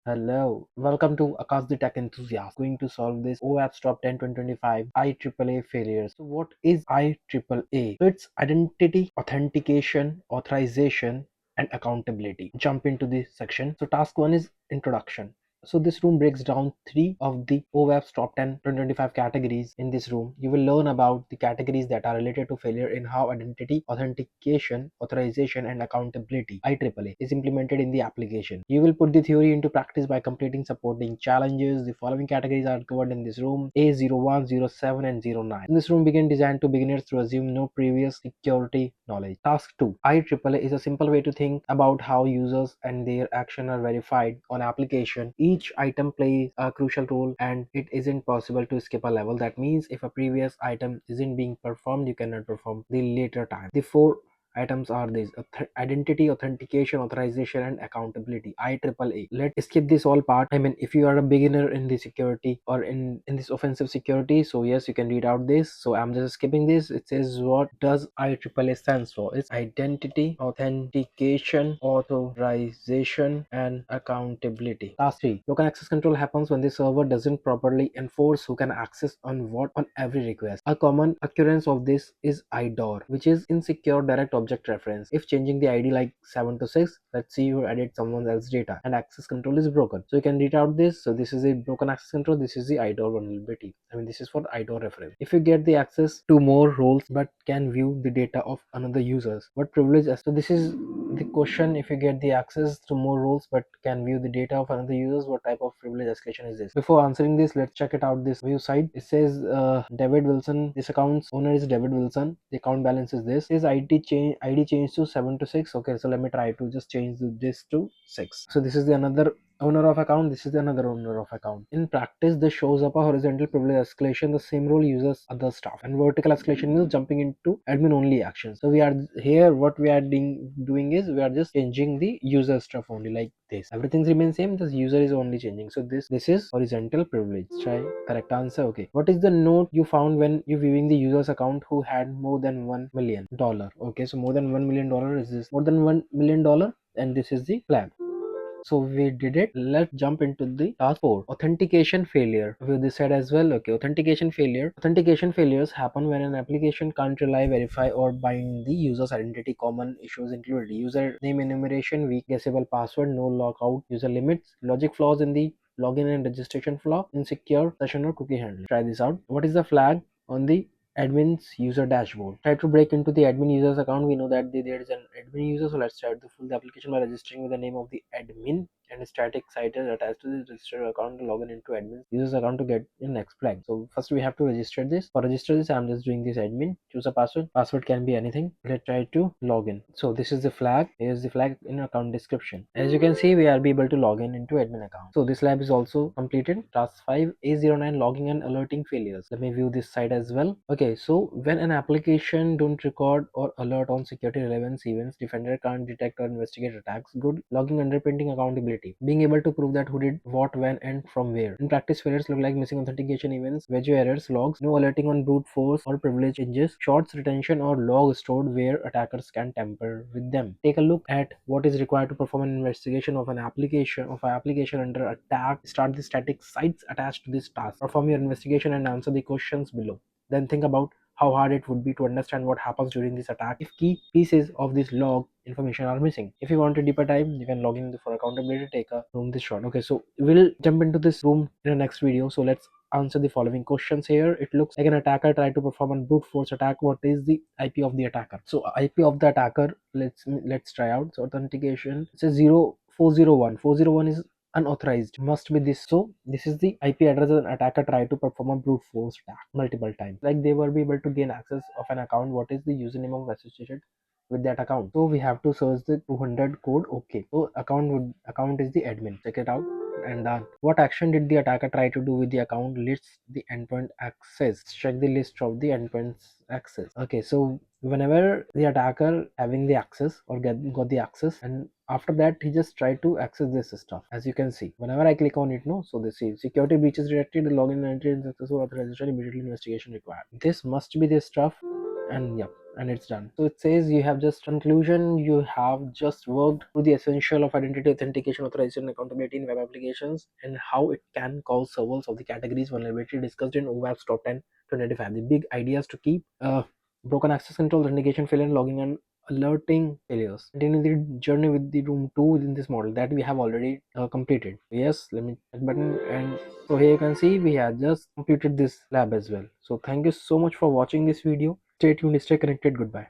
Hello, welcome to Akash the Tech Enthusiast. Going to solve this OWASP Top 10 2025 IAAA failures. So, what is IAAA? So, it's identity, authentication, authorization, and accountability. Jump into this section. So, task one is introduction. So this room breaks down three of the OWASP top 10 2025 categories. In this room, you will learn about the categories that are related to failure in how identity, authentication, authorization, and accountability IAAA is implemented in the application. You will put the theory into practice by completing supporting challenges. The following categories are covered in this room: A01, 07, and 09. In this room begin designed to beginners to assume no previous security knowledge. Task 2. IAAA is a simple way to think about how users and their action are verified on application. Each item plays a crucial role and it isn't possible to skip a level. That means if a previous item isn't being performed, you cannot perform the later time. The four items are these: identity, authentication, authorization, and accountability, IAAA. Let's skip this all part. I mean, if you are a beginner in the security or in this offensive security, so yes, you can read out this. So I'm just skipping this. It says, what does IAAA stands for? It's identity, authentication, authorization, and accountability. Task 3. Broken access control happens when the server doesn't properly enforce who can access on what on every request. A common occurrence of this is IDOR, which is insecure direct object reference. If changing the ID like 7 to 6, let's see you edit someone else's data and access control is broken. So you can read out this. So this is a broken access control. This is the IDOR vulnerability. I mean, this is for the IDOR reference. If you get the access to more roles but can view the data of another users, what privilege? So this is the question. If you get the access to more roles but can view the data of another users, what type of privilege escalation is this? Before answering this, let's check it out. This view site, it says David Wilson. This account's owner is David Wilson. The account balance is this. His ID changed to 7 to 6. Okay, so let me try to just change this to 6. So this is the another owner of account. This is the another owner of account. In practice, this shows up a horizontal privilege escalation. The same role uses other staff, and vertical escalation is jumping into admin only actions. So we are here, what we are doing is we are just changing the user stuff only, like this. Everything remains same, this user is only changing. So this is horizontal privilege. Try correct answer. Okay, what is the note you found when you viewing the user's account who had more than $1 million? Okay, so more than $1 million is this, more than $1 million, and this is the flag. So we did it. Let's jump into the task 4. Authentication failure. We this said as well. Okay, authentication failure. Authentication failures happen when an application can't rely, verify, or bind the user's identity. Common issues include user name enumeration, weak guessable password, no logout, user limits, logic flaws in the login and registration flow, insecure session or cookie handling. Try this out. What is the flag on the admin's user dashboard? Try to break into the admin user's account. We know that there is an admin user, so let's try to fill the application by registering with the name of the admin and a static site is attached to the registered account to log in into admin user's account to get the next flag. So first we have to register this. For register this, I'm just doing this admin, choose a password can be anything. Let's try to log in. So this is the flag. Here's the flag in account description. As you can see, we are able to log in into admin account. So this lab is also completed. Task 5, A09, logging and alerting failures. Let me view this site as well. Okay, so when an application don't record or alert on security relevance events, defender can't detect or investigate attacks. Good logging underpinning accountability, being able to prove that who did what, when, and from where. In practice, failures look like missing authentication events, wedge errors, logs, no alerting on brute force or privilege changes, shorts retention or log stored where attackers can tamper with them. Take a look at what is required to perform an investigation of an application under attack. Start the static sites attached to this task. Perform your investigation and answer the questions below. Then think about how hard it would be to understand what happens during this attack if key pieces of this log information are missing. If you want a deeper dive, you can log in for accountability, take a room this short. Okay, so we'll jump into this room in the next video. So let's answer the following questions here. It looks like an attacker tried to perform a brute force attack. What is the IP of the attacker? So IP of the attacker, let's try out. So authentication, it says 0401. 401 is unauthorized, must be this. So this is the IP address an attacker tried to perform a brute force attack multiple times, like they will be able to gain access of an account. What is the username of associated with that account? So we have to search the 200 code. Okay, so account is the admin. Check it out. And done. What action did the attacker try to do with the account? Lists the endpoint access. Check the list of the endpoints access. Okay, so whenever the attacker having the access or got the access, and after that he just tried to access this stuff. As you can see, whenever I click on it, no, so this is security breaches detected, login entry and successful authorization, immediately investigation required. This must be this stuff. And yeah, and it's done. So it says you have just conclusion, you have just worked through the essential of identity authentication, authorization, and accountability in web applications, and how it can cause several of the categories vulnerability discussed in OWASP top 10 2025. The big ideas to keep broken access control, authentication failure, logging, and alerting failures. Continue the journey with the room 2 within this model that we have already completed. Yes, let me check button, and so here you can see we have just completed this lab as well. So thank you so much for watching this video. Stay tuned, stay connected. Goodbye.